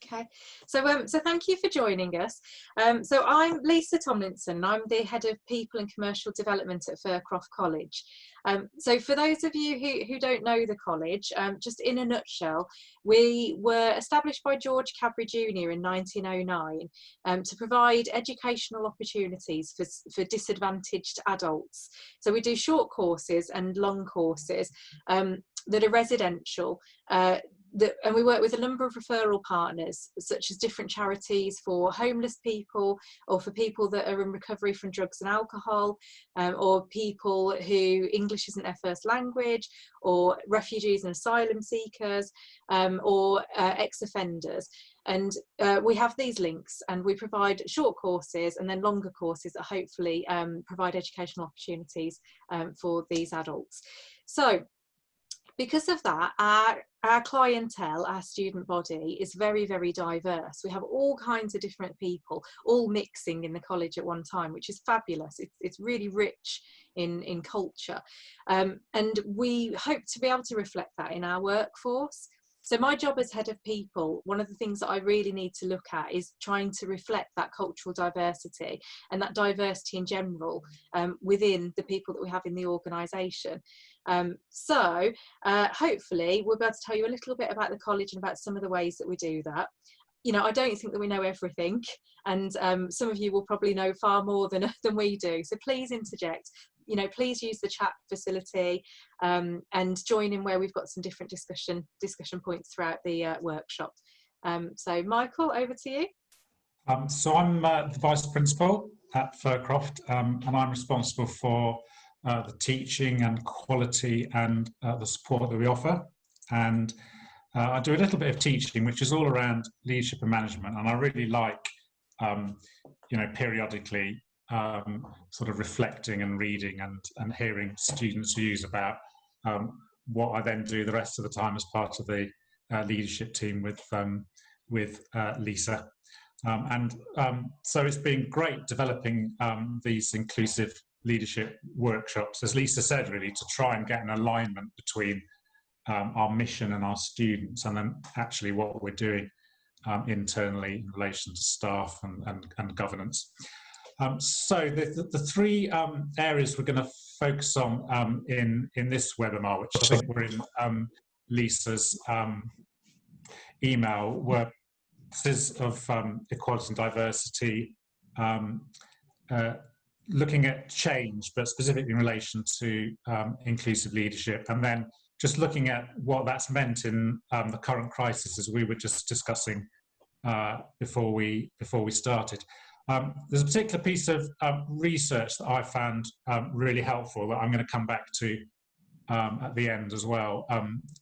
Okay, so thank you for joining us. So I'm Lisa Tomlinson, and I'm the Head of People and Commercial Development at Fircroft College. So for those of you who don't know the college, just in a nutshell, we were established by George Cadbury Jr. in 1909 to provide educational opportunities for disadvantaged adults. So we do short courses and long courses that are residential. And we work with a number of referral partners, such as different charities for homeless people, or for people that are in recovery from drugs and alcohol, or people who English isn't their first language, or refugees and asylum seekers, or ex-offenders. And we have these links, and we provide short courses and then longer courses that hopefully provide educational opportunities for these adults. So because of that, our clientele, our student body, is very, very diverse. We have all kinds of different people all mixing in the college at one time, which is fabulous. It's really rich in culture. And we hope to be able to reflect that in our workforce. So my job as head of people, one of the things that I really need to look at is trying to reflect that cultural diversity and that diversity in general within the people that we have in the organisation. So hopefully we'll be able to tell you a little bit about the college and about some of the ways that we do that. You know, I don't think that we know everything, and some of you will probably know far more than we do. So please interject. You know, please use the chat facility and join in where we've got some different discussion points throughout the workshop. So Michael, over to you. So I'm the Vice Principal at Fircroft, and I'm responsible for the teaching and quality and the support that we offer. And I do a little bit of teaching, which is all around leadership and management. And I really like, you know, periodically sort of reflecting and reading and hearing students' views about what I then do the rest of the time as part of the leadership team with Lisa. So it's been great developing these inclusive leadership workshops, as Lisa said, really to try and get an alignment between our mission and our students, and then actually what we're doing internally in relation to staff and governance. So the three areas we're going to focus on in this webinar, which I think were in Lisa's email, were pieces of equality and diversity, looking at change, but specifically in relation to inclusive leadership, and then just looking at what that's meant in the current crisis, as we were just discussing before we started. There's a particular piece of research that I found really helpful that I'm going to come back to at the end as well,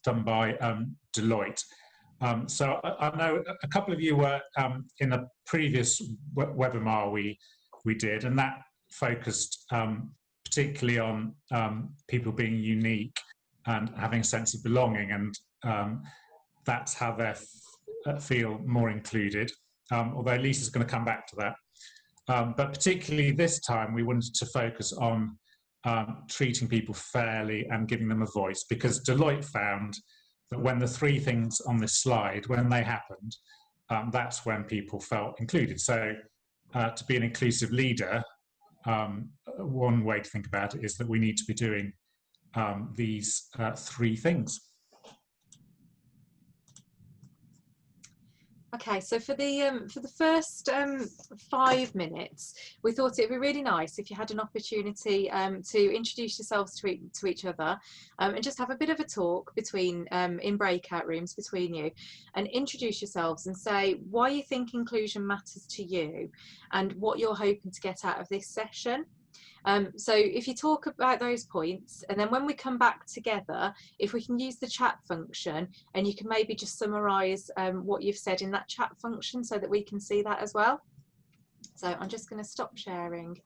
done by Deloitte. So I know a couple of you were in a previous webinar we did, and that focused particularly on people being unique and having a sense of belonging, and that's how they feel more included, although Lisa's going to come back to that. But particularly this time we wanted to focus on treating people fairly and giving them a voice, because Deloitte found that when the three things on this slide, when they happened, that's when people felt included. So to be an inclusive leader, one way to think about it is that we need to be doing these three things. Okay, so for the first 5 minutes, we thought it'd be really nice if you had an opportunity to introduce yourselves to each other, and just have a bit of a talk between in breakout rooms between you, and introduce yourselves and say why you think inclusion matters to you and what you're hoping to get out of this session. So if you talk about those points, and then when we come back together, if we can use the chat function, and you can maybe just summarise what you've said in that chat function so that we can see that as well. So I'm just going to stop sharing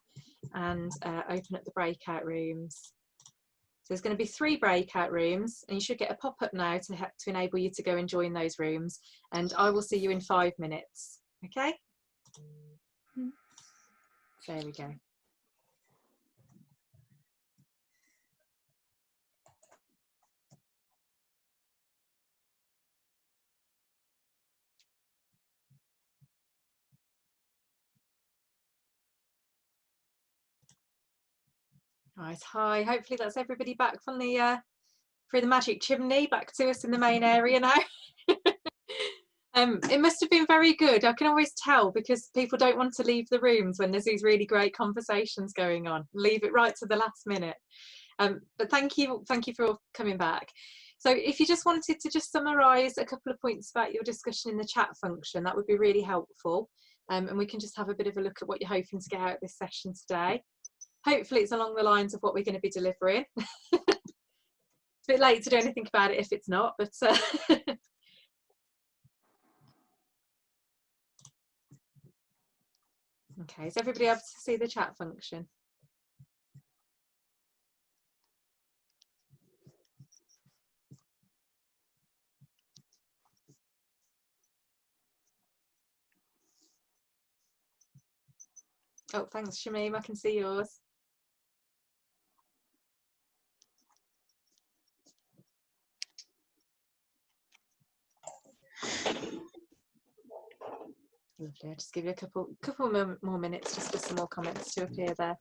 and open up the breakout rooms. So there's going to be 3 breakout rooms, and you should get a pop-up now to enable you to go and join those rooms, and I will see you in 5 minutes. Okay? There we go. Right, hi. Hopefully that's everybody back from the through the magic chimney back to us in the main area now. It must have been very good. I can always tell because people don't want to leave the rooms when there's these really great conversations going on. Leave it right to the last minute. But thank you for coming back. So if you just wanted to just summarise a couple of points about your discussion in the chat function, that would be really helpful. And we can just have a bit of a look at what you're hoping to get out of this session today. Hopefully it's along the lines of what we're going to be delivering. It's a bit late to do anything about it if it's not, but okay, is everybody able to see the chat function? Oh, thanks, Shamim, I can see yours. Lovely, I'll just give you a couple more minutes just for some more comments to appear there.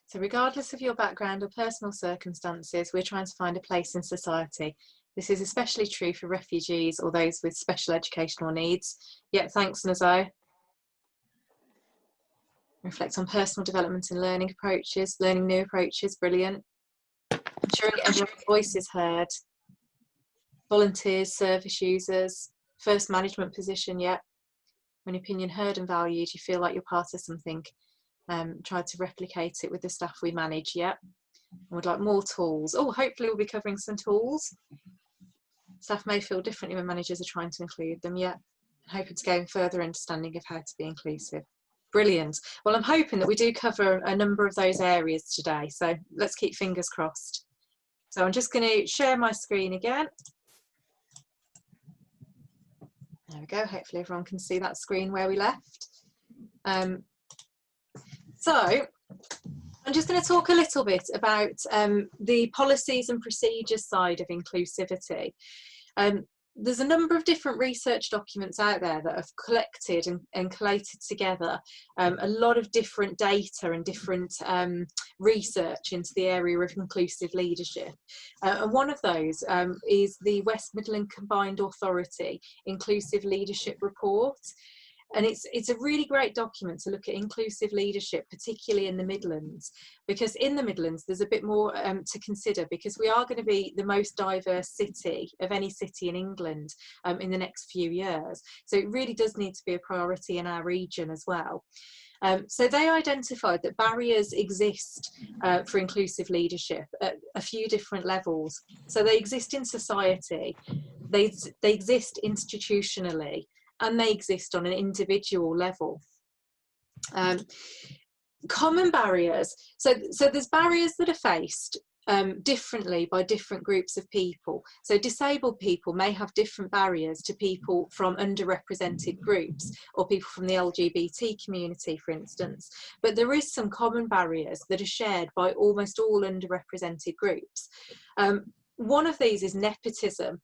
So regardless of your background or personal circumstances, we're trying to find a place in society. This is especially true for refugees or those with special educational needs. Yeah, thanks, Nazo. Reflect on personal development and learning approaches, learning new approaches, brilliant. Ensuring everyone's voice is heard. Volunteers, service users, first management position, yeah. When opinion heard and valued, you feel like you're part of something. Try to replicate it with the staff we manage, yeah. And would like more tools. Oh, hopefully we'll be covering some tools. Staff may feel differently when managers are trying to include them, yeah. Hoping to gain further understanding of how to be inclusive. Brilliant. Well, I'm hoping that we do cover a number of those areas today, so let's keep fingers crossed. So I'm just going to share my screen again. There we go. Hopefully everyone can see that screen where we left. So I'm just going to talk a little bit about the policies and procedures side of inclusivity. There's a number of different research documents out there that have collected and collated together a lot of different data and different research into the area of inclusive leadership. And one of those is the West Midland Combined Authority Inclusive Leadership Report. And it's a really great document to look at inclusive leadership, particularly in the Midlands, because in the Midlands there's a bit more to consider, because we are going to be the most diverse city of any city in England in the next few years. So it really does need to be a priority in our region as well. So they identified that barriers exist for inclusive leadership at a few different levels. So they exist in society, they exist institutionally, and they exist on an individual level. Common barriers, so there's barriers that are faced differently by different groups of people. So disabled people may have different barriers to people from underrepresented groups or people from the LGBT community, for instance. But there is some common barriers that are shared by almost all underrepresented groups. One of these is nepotism.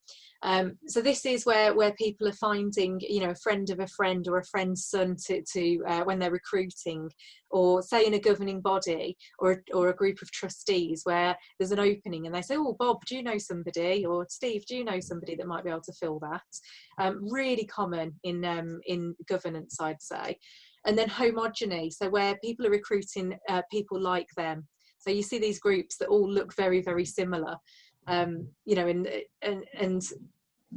So this is where people are finding, you know, a friend of a friend or a friend's son to when they're recruiting, or say in a governing body or a group of trustees where there's an opening and they say, oh, Bob, do you know somebody? Or Steve, do you know somebody that might be able to fill that? Really common in governance, I'd say. And then homogeny, so where people are recruiting people like them. So you see these groups that all look very, very similar. You know, and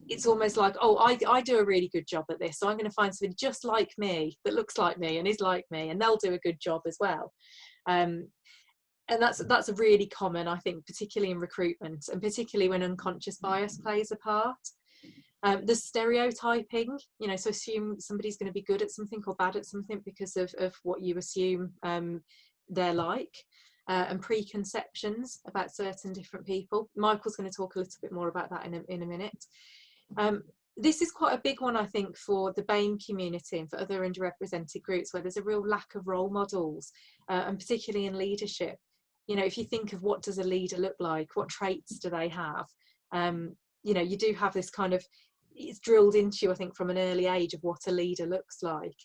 it's almost like, oh, I do a really good job at this, so I'm going to find somebody just like me that looks like me and is like me, and they'll do a good job as well. And that's a really common, I think, particularly in recruitment, and particularly when unconscious bias plays a part. The stereotyping, you know, so assume somebody's going to be good at something or bad at something because of what you assume they're like. And preconceptions about certain different people. Michael's going to talk a little bit more about that in a minute. This is quite a big one, I think, for the BAME community and for other underrepresented groups, where there's a real lack of role models, and particularly in leadership. You know, if you think of what does a leader look like, what traits do they have, you know, you do have this kind of, it's drilled into you, I think, from an early age of what a leader looks like.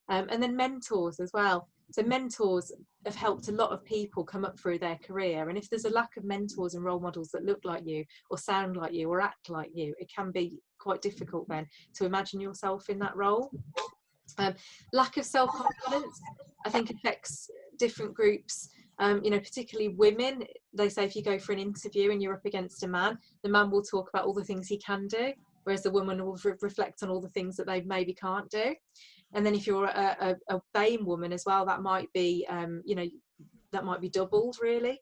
And then mentors as well. So mentors have helped a lot of people come up through their career, and if there's a lack of mentors and role models that look like you or sound like you or act like you, it can be quite difficult then to imagine yourself in that role. Lack of self-confidence, I think, affects different groups. You know, particularly women. They say if you go for an interview and you're up against a man, the man will talk about all the things he can do, whereas the woman will reflect on all the things that they maybe can't do. And then if you're a BAME woman as well, that might be, you know, that might be doubled really.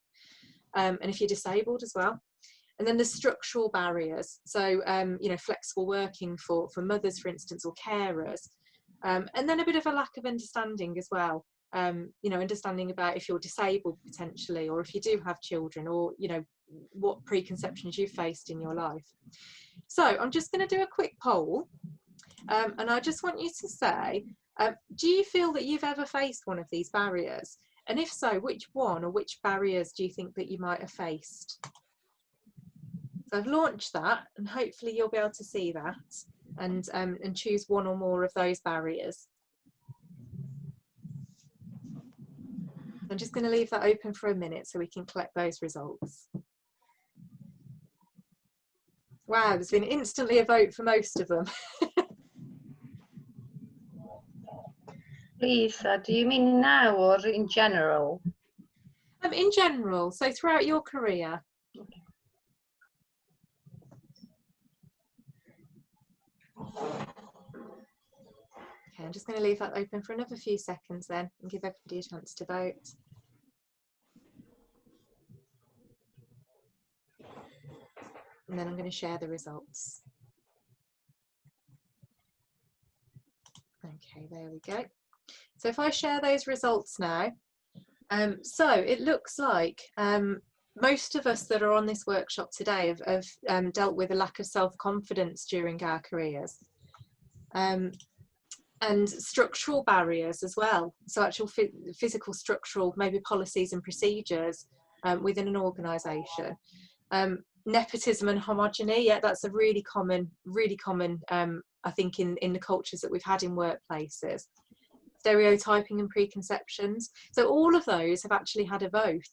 And if you're disabled as well. And then the structural barriers. So, you know, flexible working for mothers, for instance, or carers. And then a bit of a lack of understanding as well. You know, understanding about if you're disabled potentially, or if you do have children, or, you know, what preconceptions you've faced in your life. So I'm just going to do a quick poll. And I just want you to say, do you feel that you've ever faced one of these barriers? And if so, which one or which barriers do you think that you might have faced? So I've launched that, and hopefully you'll be able to see that and choose one or more of those barriers. I'm just going to leave that open for a minute so we can collect those results. Wow, there's been instantly a vote for most of them. Lisa, do you mean now or in general? In general, so throughout your career. Okay, I'm just going to leave that open for another few seconds then and give everybody a chance to vote. And then I'm going to share the results. Okay, there we go. So if I share those results now, so it looks like most of us that are on this workshop today have dealt with a lack of self-confidence during our careers. And structural barriers as well. So actual physical, structural, maybe policies and procedures within an organisation. Nepotism and homogeny, yeah, that's a really common, I think, in the cultures that we've had in workplaces. Stereotyping and preconceptions. So all of those have actually had a vote.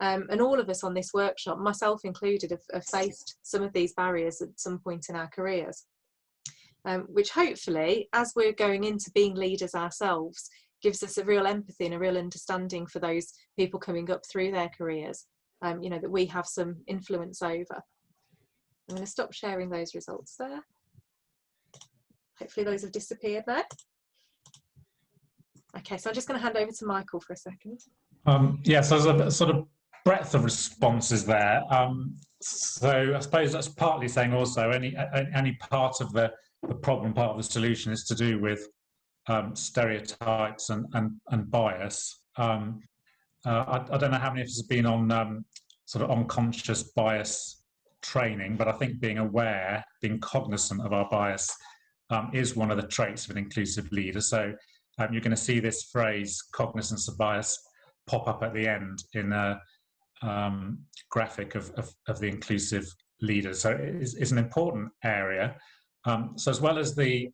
And all of us on this workshop, myself included, have faced some of these barriers at some point in our careers. Which hopefully, as we're going into being leaders ourselves, gives us a real empathy and a real understanding for those people coming up through their careers, you know, that we have some influence over. I'm going to stop sharing those results there. Hopefully those have disappeared now. Okay, so I'm just going to hand over to Michael for a second. Yeah, so there's a sort of breadth of responses there. So I suppose that's partly saying also any part of the problem, part of the solution is to do with stereotypes and bias. I don't know how many of us have been on sort of unconscious bias training, but I think being aware, being cognizant of our bias is one of the traits of an inclusive leader. So you're going to see this phrase, cognizance of bias, pop up at the end in a graphic of the inclusive leaders. So it's an important area. So as well as the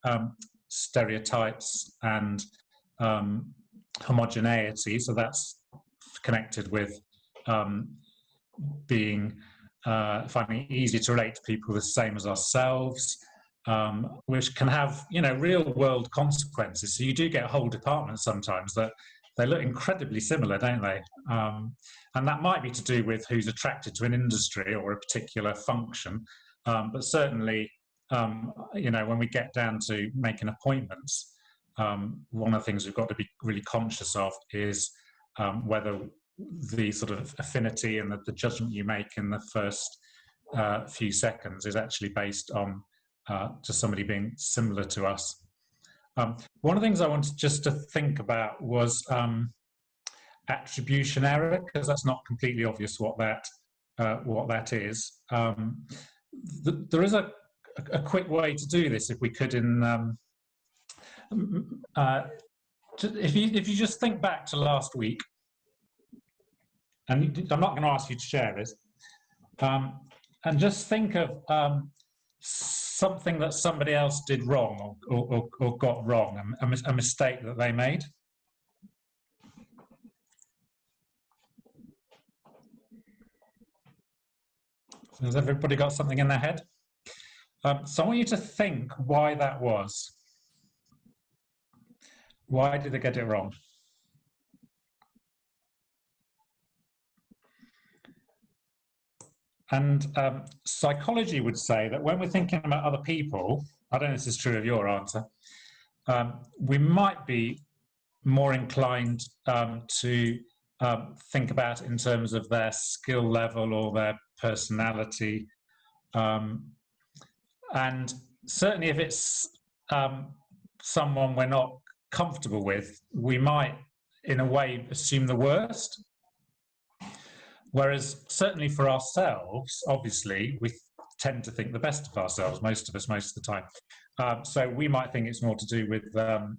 stereotypes and homogeneity, so that's connected with being finding it easy to relate to people the same as ourselves, which can have, you know, real world consequences. So you do get whole departments sometimes that they look incredibly similar, don't they? And that might be to do with who's attracted to an industry or a particular function, but certainly, you know, when we get down to making appointments, one of the things we've got to be really conscious of is whether the sort of affinity and the judgment you make in the first few seconds is actually based on just somebody being similar to us. One of the things I wanted just to think about was attribution error, because that's not completely obvious what that is. There is a quick way to do this, if we could, in if you just think back to last week, and I'm not going to ask you to share this, and just think of something that somebody else did wrong or got wrong, a mistake that they made. So has everybody got something in their head? So I want you to think why that was. Why did they get it wrong? And psychology would say that when we're thinking about other people, I don't know if this is true of your answer, we might be more inclined to think about it in terms of their skill level or their personality. And certainly if it's someone we're not comfortable with, we might, in a way, assume the worst. Whereas certainly for ourselves, obviously, we tend to think the best of ourselves, most of us, most of the time. So we might think it's more to do with the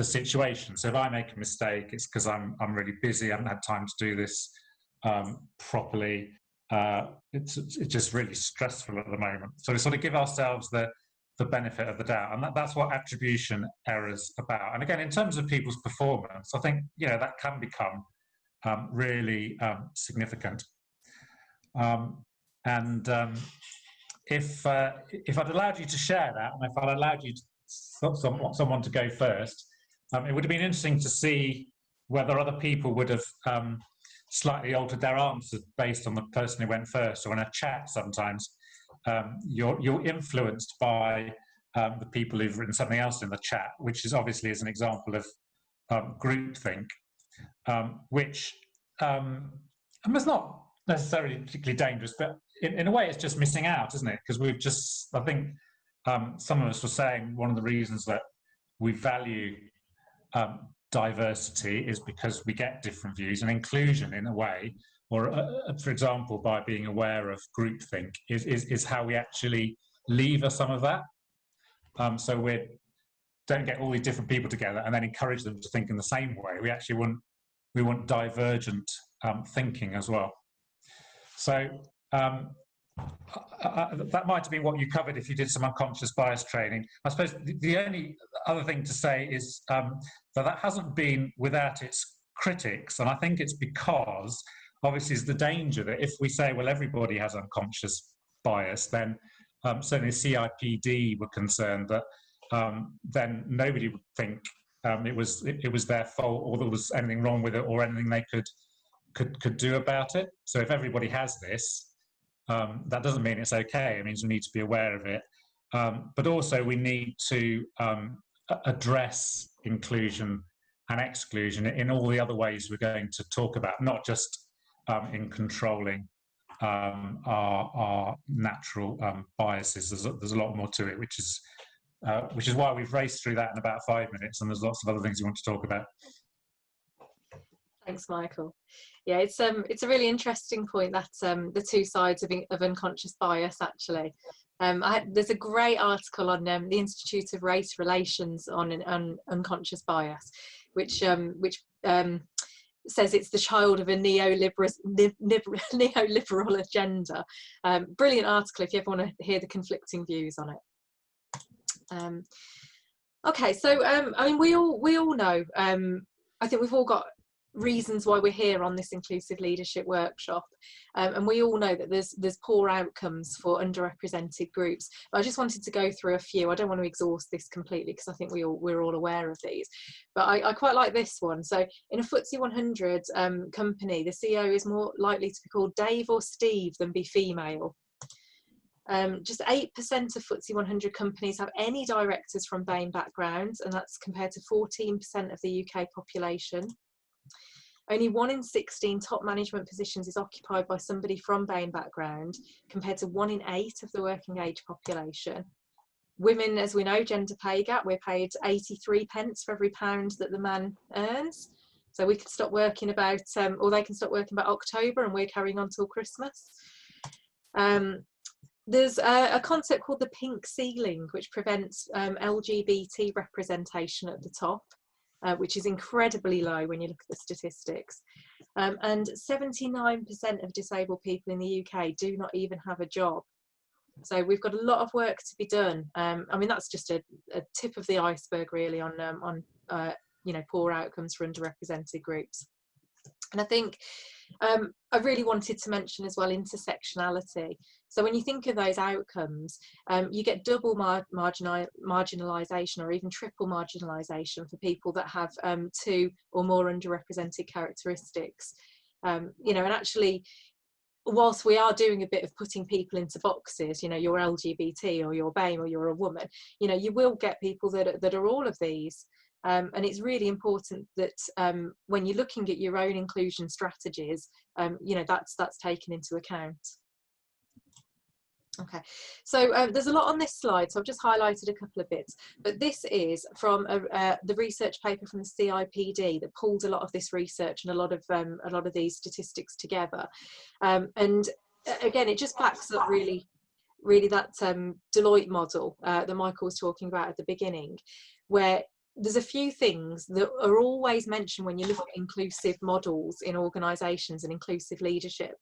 situation. So if I make a mistake, it's because I'm really busy, I haven't had time to do this properly. It's just really stressful at the moment. So we sort of give ourselves the benefit of the doubt, and that's what attribution error's about. And again, in terms of people's performance, I think that can become really significant. If I'd allowed you to share that, and if I'd allowed you someone to go first, it would have been interesting to see whether other people would have slightly altered their answers based on the person who went first. Or in a chat, sometimes you're influenced by the people who've written something else in the chat, which is obviously is an example of groupthink, which it's not necessarily particularly dangerous, but in a way it's just missing out, isn't it? Because I think some of us were saying one of the reasons that we value diversity is because we get different views, and inclusion in a way, or for example, by being aware of groupthink is how we actually lever some of that. So we don't get all these different people together and then encourage them to think in the same way. We want divergent thinking as well. So that might have been what you covered if you did some unconscious bias training. I suppose the only other thing to say is that hasn't been without its critics, and I think it's because obviously it's the danger that if we say, well, everybody has unconscious bias, then certainly CIPD were concerned that then nobody would think it was their fault, or there was anything wrong with it, or anything they could do about it. So if everybody has this, that doesn't mean it's okay. It means we need to be aware of it. But also we need to address inclusion and exclusion in all the other ways we're going to talk about, not just in controlling our natural biases. There's a lot more to it, which is why we've raced through that in about 5 minutes, and there's lots of other things we want to talk about. Thanks, Michael. Yeah, it's a really interesting point, that the two sides of unconscious bias, actually. There's a great article on the Institute of Race Relations on unconscious bias, which says it's the child of a neoliberal agenda. Brilliant article if you ever want to hear the conflicting views on it. Okay, so I mean, we all know. I think we've all got reasons why we're here on this inclusive leadership workshop, and we all know that there's poor outcomes for underrepresented groups. But I just wanted to go through a few. I don't want to exhaust this completely because I think we're all aware of these, but I quite like this one. So in a FTSE 100 company, the CEO is more likely to be called Dave or Steve than be female. Just 8% of FTSE 100 companies have any directors from BAME backgrounds, and that's compared to 14% of the UK population. Only 1 in 16 top management positions is occupied by somebody from BAME background, compared to 1 in 8 of the working age population. Women, as we know, gender pay gap, we're paid 83 pence for every pound that the man earns. So we could stop working about, or they can stop working about October, and we're carrying on till Christmas. There's a concept called the pink ceiling, which prevents LGBT representation at the top. which is incredibly low when you look at the statistics. And 79% of disabled people in the UK do not even have a job. So we've got a lot of work to be done. I mean, that's just a tip of the iceberg, really, on you know, poor outcomes for underrepresented groups. And I think I really wanted to mention as well intersectionality. So when you think of those outcomes, you get double marginalisation or even triple marginalisation for people that have 2 or more underrepresented characteristics. You know, and actually, whilst we are doing a bit of putting people into boxes, you know, you're LGBT or you're BAME or you're a woman, you know, you will get people that are all of these. And it's really important that when you're looking at your own inclusion strategies, you know, that's taken into account. Okay, so there's a lot on this slide, so I've just highlighted a couple of bits, but this is from the research paper from the CIPD that pulled a lot of this research and a lot of these statistics together, and again, it just backs up really that Deloitte model that Michael was talking about at the beginning, where there's a few things that are always mentioned when you look at inclusive models in organisations and inclusive leadership.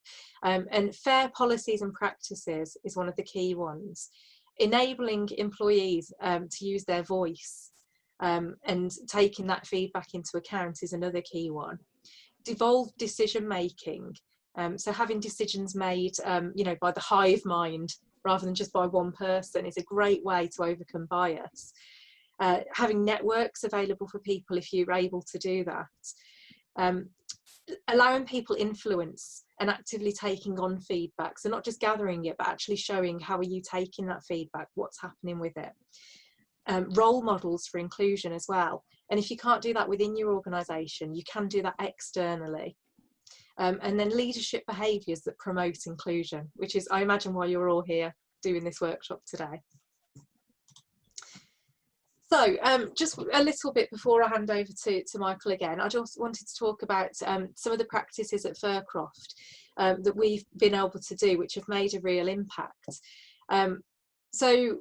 And fair policies and practices is one of the key ones. Enabling employees to use their voice and taking that feedback into account is another key one. Devolved decision making, so having decisions made you know, by the hive mind rather than just by one person is a great way to overcome bias. Having networks available for people if you're able to do that. Allowing people influence and actively taking on feedback. So not just gathering it, but actually showing how are you taking that feedback, what's happening with it. Role models for inclusion as well. And if you can't do that within your organisation, you can do that externally. And then leadership behaviours that promote inclusion, which is, I imagine, why you're all here doing this workshop today. So just a little bit before I hand over to Michael again, I just wanted to talk about some of the practices at Fircroft that we've been able to do, which have made a real impact. So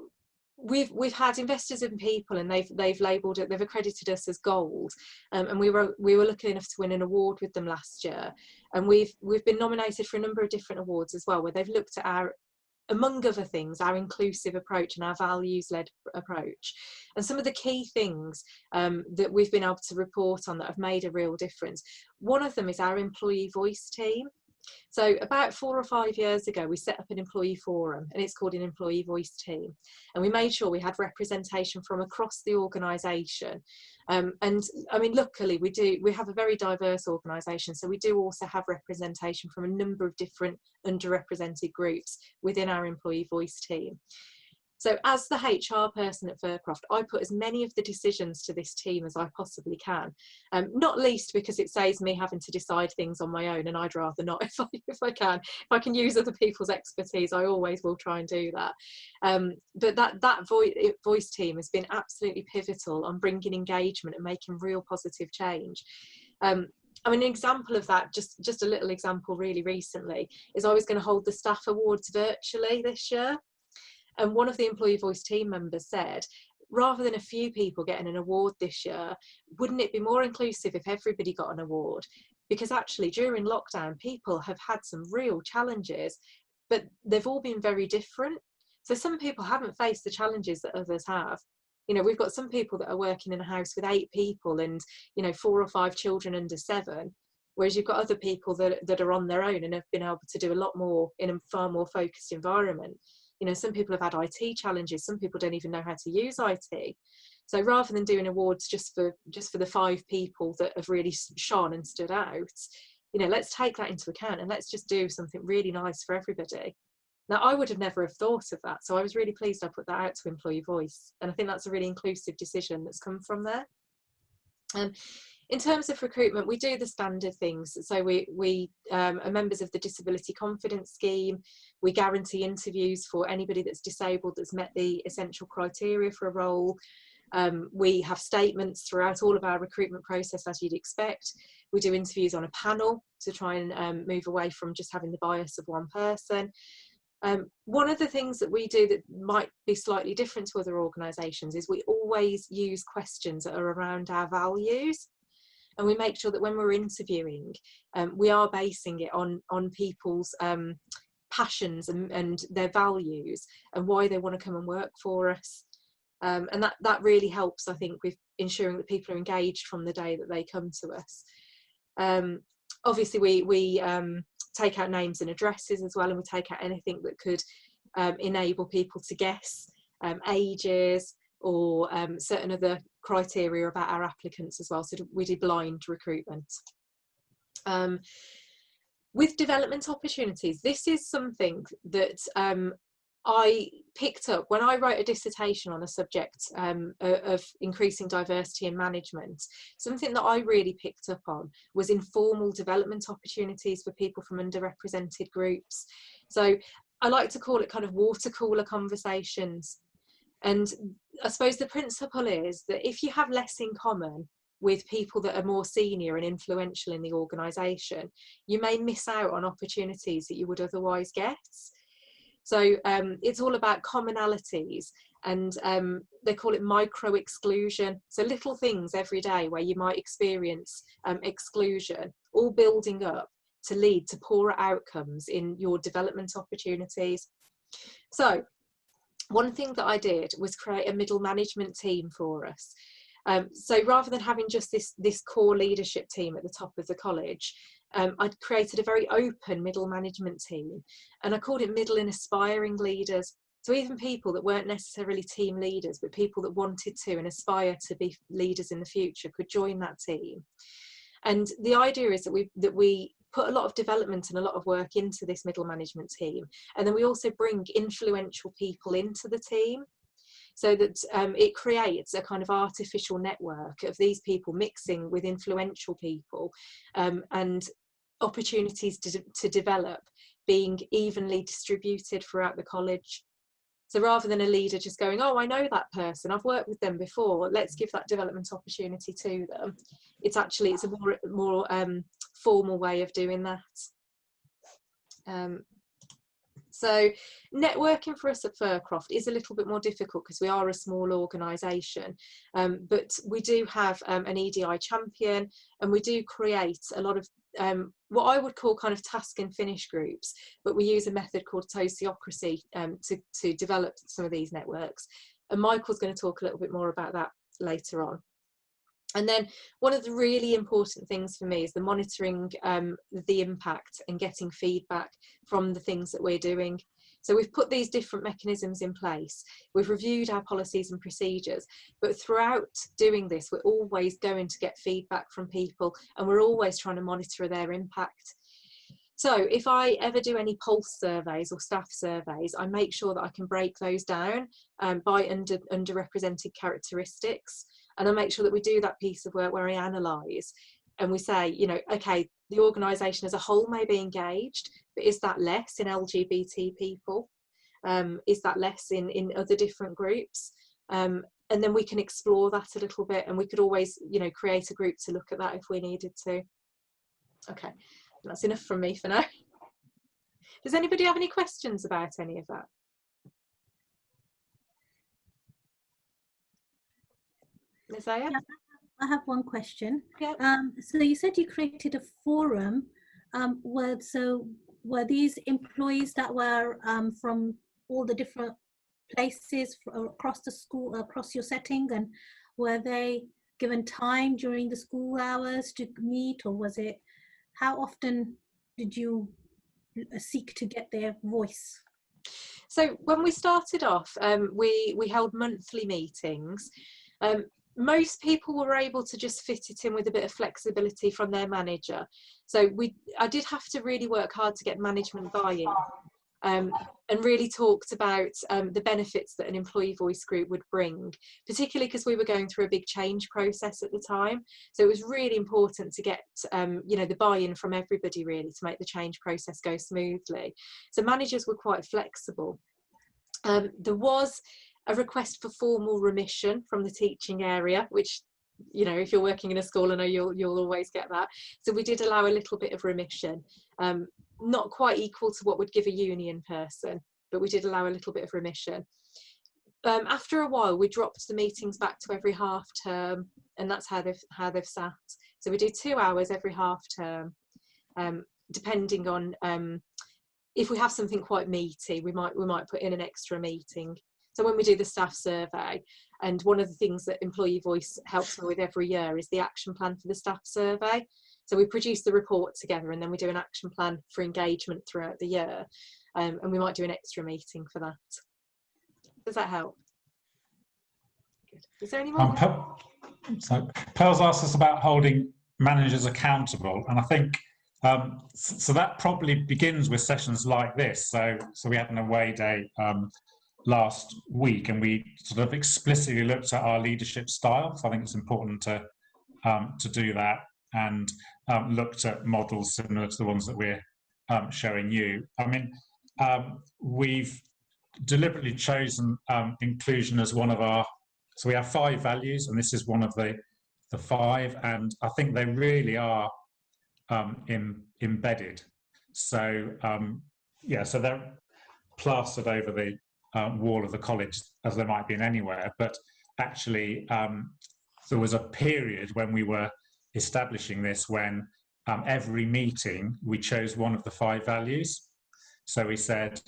we've had investors in people, and they've labelled it, they've accredited us as gold, and we were lucky enough to win an award with them last year, and we've been nominated for a number of different awards as well, where they've looked at our, among other things, our inclusive approach and our values-led approach. And some of the key things that we've been able to report on that have made a real difference. One of them is our employee voice team. So about 4 or 5 years ago, we set up an employee forum, and it's called an employee voice team. And we made sure we had representation from across the organisation. And I mean, luckily we have a very diverse organisation. So we do also have representation from a number of different underrepresented groups within our employee voice team. So as the HR person at Fircroft, I put as many of the decisions to this team as I possibly can, not least because it saves me having to decide things on my own, and I'd rather not if I can use other people's expertise, I always will try and do that. But that voice team has been absolutely pivotal on bringing engagement and making real positive change. I mean, an example of that, just a little example really recently, is I was going to hold the staff awards virtually this year. And one of the employee voice team members said, rather than a few people getting an award this year, wouldn't it be more inclusive if everybody got an award? Because actually during lockdown, people have had some real challenges, but they've all been very different. So some people haven't faced the challenges that others have. You know, we've got some people that are working in a house with 8 people and, you know, 4 or 5 children under 7. Whereas you've got other people that are on their own and have been able to do a lot more in a far more focused environment. You know, some people have had IT challenges, some people don't even know how to use IT. So rather than doing awards just for the 5 people that have really shone and stood out, you know, let's take that into account and let's just do something really nice for everybody. Now, I would have never have thought of that, so I was really pleased I put that out to Employee Voice, and I think that's a really inclusive decision that's come from there. In terms of recruitment, we do the standard things. So we are members of the Disability Confidence Scheme. We guarantee interviews for anybody that's disabled that's met the essential criteria for a role. We have statements throughout all of our recruitment process, as you'd expect. We do interviews on a panel to try and move away from just having the bias of one person. One of the things that we do that might be slightly different to other organisations is we always use questions that are around our values, and we make sure that when we're interviewing, we are basing it on people's passions and their values and why they want to come and work for us. And that really helps, I think, with ensuring that people are engaged from the day that they come to us. Obviously, we take out names and addresses as well, and we take out anything that could enable people to guess ages or certain other criteria about our applicants as well. So we do blind recruitment. With development opportunities, this is something that I picked up when I wrote a dissertation on a subject of increasing diversity in management. Something that I really picked up on was informal development opportunities for people from underrepresented groups. So I like to call it kind of water cooler conversations. And I suppose the principle is that if you have less in common with people that are more senior and influential in the organisation, you may miss out on opportunities that you would otherwise get. So it's all about commonalities, and they call it micro exclusion. So little things every day where you might experience exclusion, all building up to lead to poorer outcomes in your development opportunities. So one thing that I did was create a middle management team for us. So rather than having just this core leadership team at the top of the college, I'd created a very open middle management team, and I called it middle and aspiring leaders. So even people that weren't necessarily team leaders, but people that wanted to and aspire to be leaders in the future could join that team. And the idea is that we put a lot of development and a lot of work into this middle management team, and then we also bring influential people into the team, so that it creates a kind of artificial network of these people mixing with influential people, and opportunities to develop being evenly distributed throughout the college. So rather than a leader just going, oh, I know that person, I've worked with them before, let's give that development opportunity to them. It's a more formal way of doing that. So networking for us at Fircroft is a little bit more difficult because we are a small organisation, but we do have an EDI champion, and we do create a lot of what I would call kind of task and finish groups, but we use a method called sociocracy to develop some of these networks. And Michael's going to talk a little bit more about that later on. And then one of the really important things for me is the monitoring the impact and getting feedback from the things that we're doing. So we've put these different mechanisms in place. We've reviewed our policies and procedures, but throughout doing this, we're always going to get feedback from people, and we're always trying to monitor their impact. So if I ever do any pulse surveys or staff surveys, I make sure that I can break those down by underrepresented characteristics. And I make sure that we do that piece of work where I analyse and we say, you know, okay, the organisation as a whole may be engaged, but is that less in LGBT people? Is that less in other different groups? And then we can explore that a little bit, and we could always, you know, create a group to look at that if we needed to. Okay, that's enough from me for now. Does anybody have any questions about any of that? Isaiah? Yeah, I have one question. Yeah. So you said you created a forum. Were these employees that were from all the different places across the school, across your setting, and were they given time during the school hours to meet, or was it, how often did you seek to get their voice? So when we started off, we held monthly meetings. Most people were able to just fit it in with a bit of flexibility from their manager. So I did have to really work hard to get management buy-in, and really talked about the benefits that an employee voice group would bring, particularly because we were going through a big change process at the time. So it was really important to get you know, the buy-in from everybody really to make the change process go smoothly. So managers were quite flexible. There was a request for formal remission from the teaching area, which, you know, if you're working in a school, I know you'll always get that. So we did allow a little bit of remission. not quite equal to what would give a union person, but we did allow a little bit of remission. After a while, we dropped the meetings back to every half term, and that's how they've sat. So we do 2 hours every half term, depending on if we have something quite meaty, we might put in an extra meeting. So when we do the staff survey, and one of the things that Employee Voice helps me with every year is the action plan for the staff survey. So we produce the report together, and then we do an action plan for engagement throughout the year, and we might do an extra meeting for that. Does that help? Good. Is there any more? So Pearl's asked us about holding managers accountable, and I think so that probably begins with sessions like this. So we had an away day last week, and we sort of explicitly looked at our leadership style. So I think it's important to do that, and looked at models similar to the ones that we're showing you. I mean, we've deliberately chosen inclusion as one of our, so we have 5 values, and this is one of the 5, and I think they really are embedded. So yeah, so they're plastered over the wall of the college, as there might be in anywhere, but actually there was a period when we were establishing this when every meeting we chose one of the 5 values. So we said,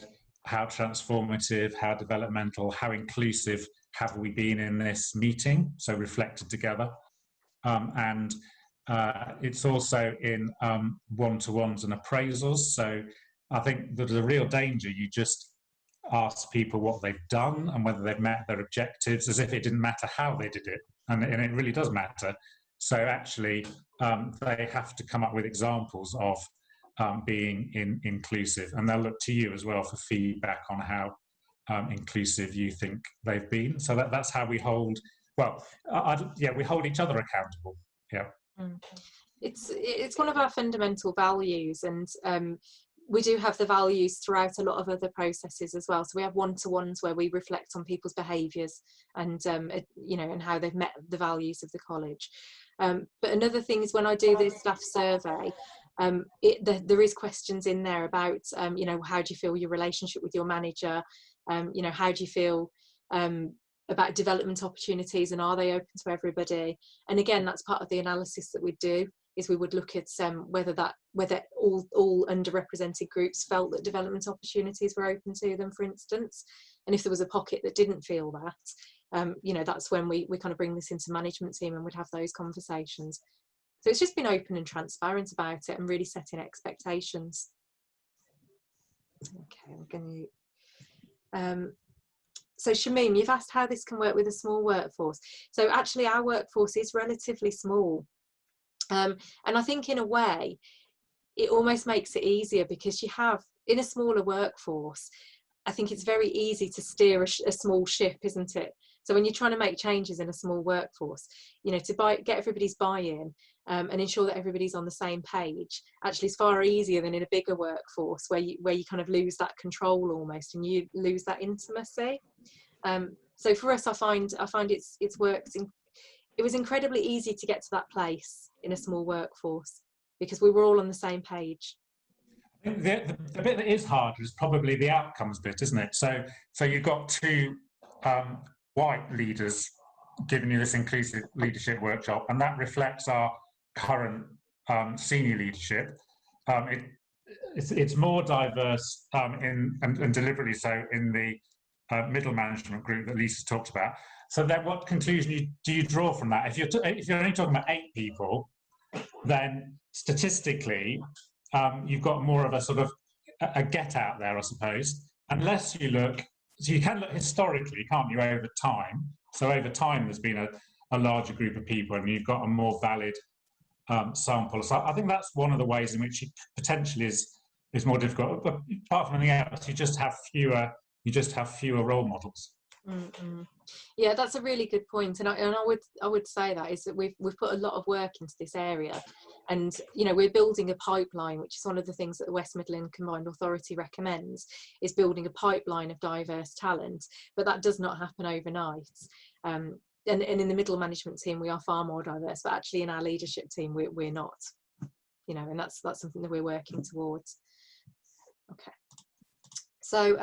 how transformative, how developmental, how inclusive have we been in this meeting? So reflected together. And it's also in one-to-ones and appraisals. So I think there's a real danger you just ask people what they've done and whether they've met their objectives, as if it didn't matter how they did it. And it really does matter. So actually, they have to come up with examples of being inclusive, and they'll look to you as well for feedback on how inclusive you think they've been. So that's how we hold, well, yeah, we hold each other accountable. Yeah. It's one of our fundamental values, and we do have the values throughout a lot of other processes as well. So we have one-to-ones where we reflect on people's behaviours and you know, and how they've met the values of the college. But another thing is when I do this staff survey, there is questions in there about you know, how do you feel your relationship with your manager? You know, how do you feel about development opportunities, and are they open to everybody? And again, that's part of the analysis that we do, is we would look at whether all underrepresented groups felt that development opportunities were open to them, for instance. And if there was a pocket that didn't feel that, you know, that's when we kind of bring this into management team and would have those conversations. So it's just been open and transparent about it and really setting expectations. Okay, I'm going to... So Shamim, you've asked how this can work with a small workforce. So actually our workforce is relatively small. And I think in a way, it almost makes it easier, because you have, in a smaller workforce, I think it's very easy to steer a small ship, isn't it? So when you're trying to make changes in a small workforce, you know, to get everybody's buy-in and ensure that everybody's on the same page, actually is far easier than in a bigger workforce where you kind of lose that control almost, and you lose that intimacy. So for us, I find it's worked. It was incredibly easy to get to that place in a small workforce because we were all on the same page. The bit that is hard is probably the outcomes bit, isn't it? So you've got 2 white leaders giving you this inclusive leadership workshop, and that reflects our current senior leadership. It's more diverse and deliberately so in the middle management group that Lisa talked about. So then what conclusion do you draw from that? If you're only talking about 8 people, then statistically, you've got more of a sort of a get out there, I suppose, unless you look, so you can look historically, can't you, over time? So over time, there's been a larger group of people and you've got a more valid sample. So I think that's one of the ways in which it potentially is more difficult. But apart from anything else, you just have fewer role models. Mm-hmm. Yeah, that's a really good point, and I would say that is that we've put a lot of work into this area, and you know, we're building a pipeline, which is one of the things that the West Midland Combined Authority recommends, is building a pipeline of diverse talent, but that does not happen overnight. And in the middle management team we are far more diverse, but actually in our leadership team we're not, you know, and that's something that we're working towards. Okay. So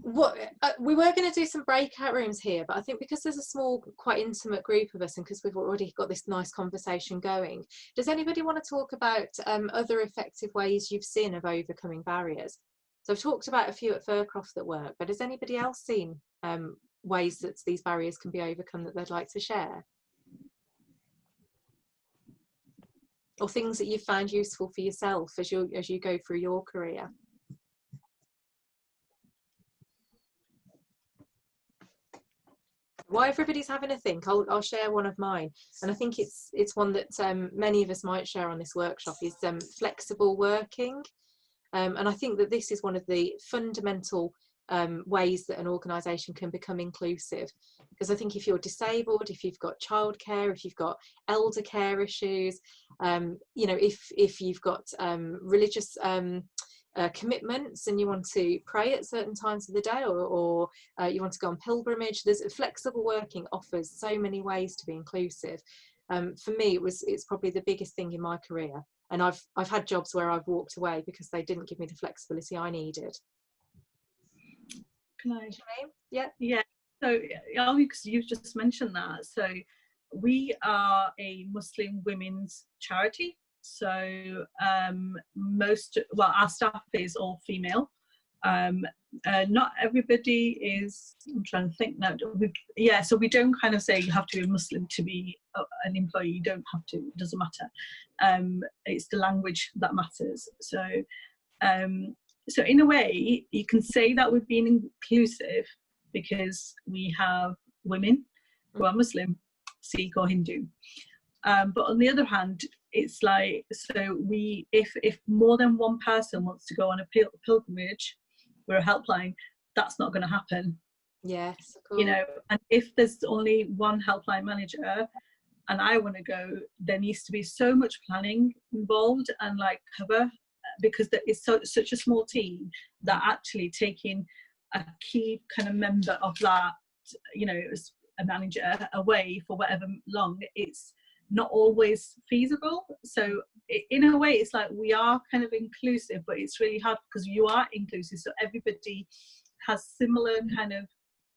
what we were going to do some breakout rooms here, but I think because there's a small, quite intimate group of us, and because we've already got this nice conversation going, does anybody want to talk about other effective ways you've seen of overcoming barriers? So I've talked about a few at Fircroft that work, but has anybody else seen ways that these barriers can be overcome that they'd like to share? Or things that you've found useful for yourself as you go through your career? While everybody's having a think, I'll share one of mine, and I think it's one that many of us might share on this workshop, is flexible working, and I think that this is one of the fundamental ways that an organisation can become inclusive, because I think if you're disabled, if you've got childcare, if you've got elder care issues, you know, if you've got religious commitments and you want to pray at certain times of the day, or you want to go on pilgrimage, there's flexible working offers so many ways to be inclusive. For me, it's probably the biggest thing in my career, and I've had jobs where I've walked away because they didn't give me the flexibility I needed. Can I? Yeah. Yeah. So, only because you've just mentioned that. So, we are a Muslim women's charity. So, our staff is all female. Not everybody is. I'm trying to think now. So we don't kind of say you have to be a Muslim to be an employee. You don't have to. It doesn't matter. It's the language that matters. So. So in a way, you can say that we've been inclusive because we have women who are Muslim, Sikh or Hindu. But on the other hand, it's like, so if more than one person wants to go on a pilgrimage, we're a helpline, that's not going to happen. Yes, of course. You know, and if there's only one helpline manager and I want to go, there needs to be so much planning involved and like cover, because it's such a small team that actually taking a key kind of member of that, you know, as a manager away for whatever long, it's not always feasible. So in a way, it's like we are kind of inclusive, but it's really hard because you are inclusive. So everybody has similar kind of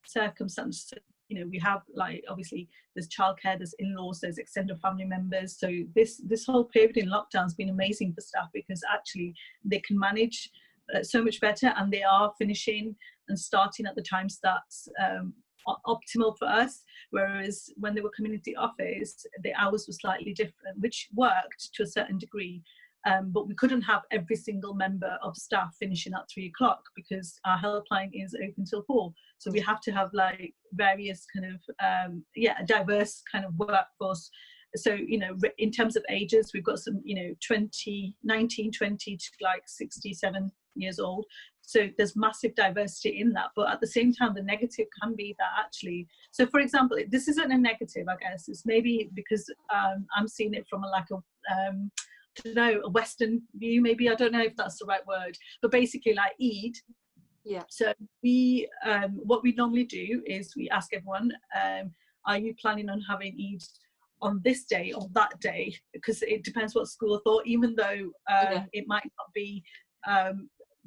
circumstances. You know, we have, like, obviously there's childcare, there's in-laws, there's extended family members. So this whole period in lockdown has been amazing for staff because actually they can manage so much better, and they are finishing and starting at the times that's optimal for us. Whereas when they were coming into the office, the hours were slightly different, which worked to a certain degree. But we couldn't have every single member of staff finishing at 3 o'clock because our helpline is open till 4. So we have to have like various kind of, a diverse kind of workforce. So, you know, in terms of ages, we've got some, you know, 19, 20 to like 67 years old. So there's massive diversity in that. But at the same time, the negative can be that actually, so for example, this isn't a negative, I guess. It's maybe because I'm seeing it from a lack of, I don't know, a Western view, maybe. I don't know if that's the right word, but basically like Eid. Yeah. So we, what we normally do is we ask everyone, are you planning on having Eid on this day or that day? Because it depends what school thought, even though it might not be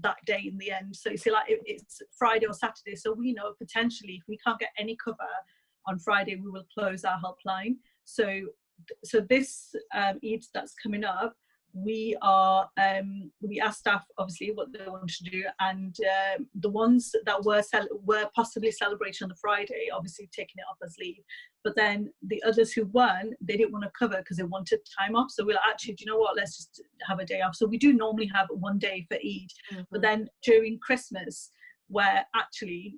that day in the end. So you see, like it's Friday or Saturday. So we know potentially if we can't get any cover on Friday, we will close our helpline. So this Eid that's coming up, we asked staff obviously what they want to do, and the ones that were possibly celebrating on the Friday, obviously taking it off as leave. But then the others who weren't, they didn't want to cover because they wanted time off. So we're like, actually, do you know what? Let's just have a day off. So we do normally have one day for Eid, but then during Christmas, where actually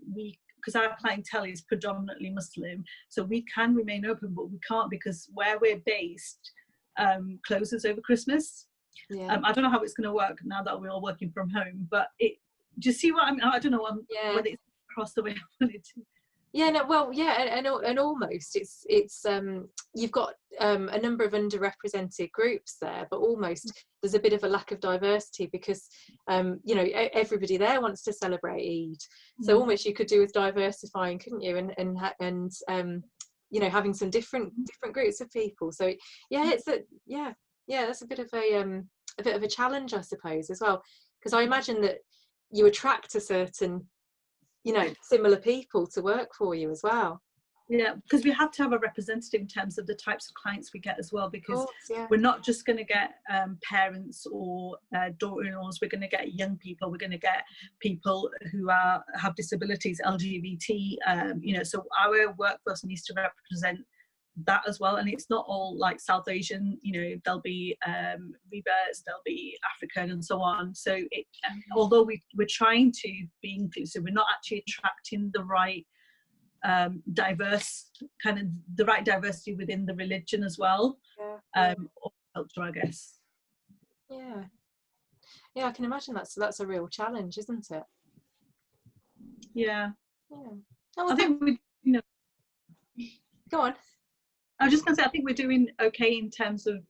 because our clientele is predominantly Muslim, so we can remain open, but we can't because where we're based closes over Christmas. Yeah. I don't know how it's going to work now that we're all working from home, but do you see what I mean? I don't know whether it's across the way I wanted to. Yeah, no, well, yeah, and almost it's you've got a number of underrepresented groups there, but almost there's a bit of a lack of diversity because you know, everybody there wants to celebrate Eid, so almost you could do with diversifying, couldn't you? And you know, having some different groups of people. So yeah, it's that's a bit of a bit of a challenge, I suppose, as well, because I imagine that you attract a certain, you know, similar people to work for you as well. Yeah, because we have to have a representative in terms of the types of clients we get as well, because Yeah. we're not just going to get parents or daughter-in-laws, we're going to get young people, we're going to get people who have disabilities, LGBT, you know, so our workforce needs to represent that as well. And it's not all like South Asian, you know, there'll be reverts, there'll be African and so on. So although we're trying to be inclusive, we're not actually attracting the right diverse, kind of the right diversity within the religion as well, or culture, I guess. Yeah, I can imagine that's a real challenge, isn't it? Yeah. Oh, I think we, you know, go on. I was just going to say, I think we're doing okay in terms of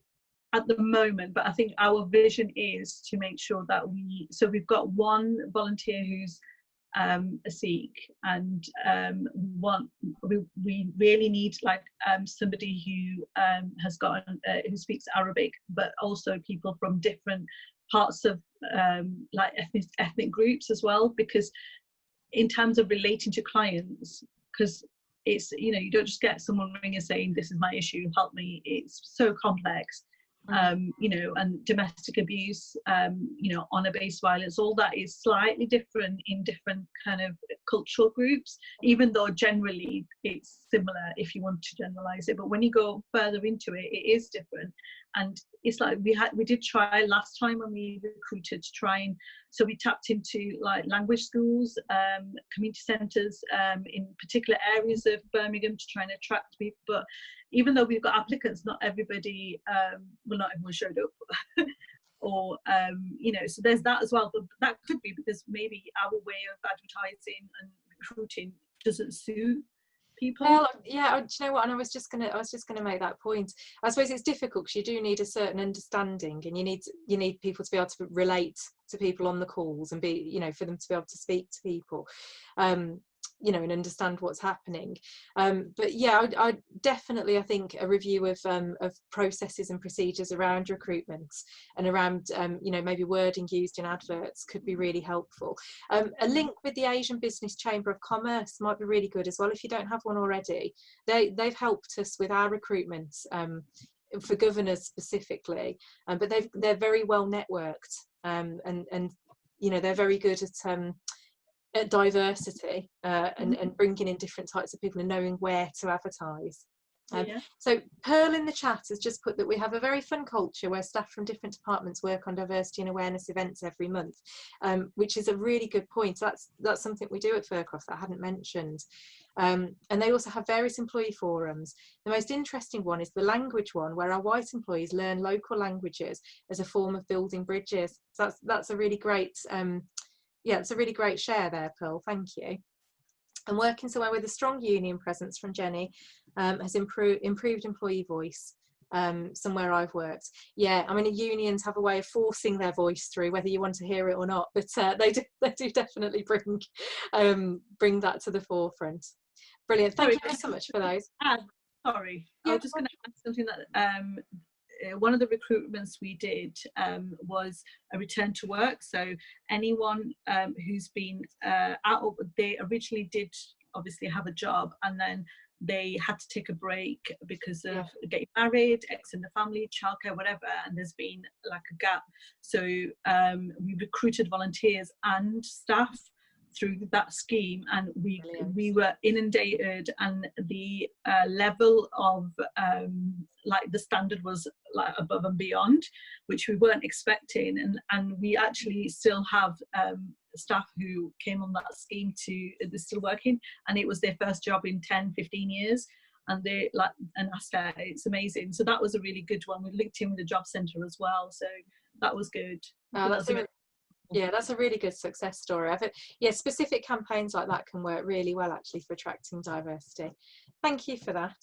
at the moment, but I think our vision is to make sure that we've got one volunteer who's a Sikh, and we really need like somebody who has got who speaks Arabic, but also people from different parts of like ethnic groups as well, because in terms of relating to clients, because it's, you know, you don't just get someone ringing saying this is my issue, help me. It's so complex. You know, and domestic abuse, you know, honour-based violence, all that is slightly different in different kind of cultural groups, even though generally it's similar if you want to generalise it. But when you go further into it, it is different. And it's like we did try last time when we recruited to try, and so we tapped into like language schools, community centres in particular areas of Birmingham to try and attract people. But even though we've got applicants, not everybody, well, not everyone showed up. Or you know, so there's that as well. But that could be because maybe our way of advertising and recruiting doesn't suit people. Well, yeah, do you know what? And I was just gonna make that point. I suppose it's difficult because you do need a certain understanding, and you need people to be able to relate to people on the calls, and be, you know, for them to be able to speak to people, you know, and understand what's happening. But yeah, I definitely, I think a review of processes and procedures around recruitment and around, you know, maybe wording used in adverts could be really helpful. A link with the Asian Business Chamber of Commerce might be really good as well if you don't have one already. They've helped us with our recruitment for governors specifically, but they're very well networked, and you know, they're very good at diversity and bringing in different types of people and knowing where to advertise. So Pearl in the chat has just put that we have a very fun culture where staff from different departments work on diversity and awareness events every month, which is a really good point. That's something we do at Fircroft that I hadn't mentioned. And they also have various employee forums. The most interesting one is the language one, where our white employees learn local languages as a form of building bridges. So that's a really great yeah, it's a really great share there, Pearl, thank you. And working somewhere with a strong union presence from Jenny has improved employee voice somewhere I've worked. Yeah, I mean, unions have a way of forcing their voice through, whether you want to hear it or not, but they do definitely bring that to the forefront. Brilliant, thank you so much for those. Sorry, I was just going to add something that one of the recruitments we did was a return to work. So anyone who's been out, they originally did obviously have a job, and then they had to take a break because of getting married, extended family, childcare, whatever, and there's been like a gap. So we recruited volunteers and staff through that scheme, and we were inundated, and the level of like the standard was like above and beyond, which we weren't expecting, and we actually still have staff who came on that scheme they're still working, and it was their first job in 10-15 years, and they like, and Asta, it's amazing. So that was a really good one. We linked in with the job centre as well, so that was good. Yeah, that's a really good success story. Yeah, specific campaigns like that can work really well actually for attracting diversity. Thank you for that.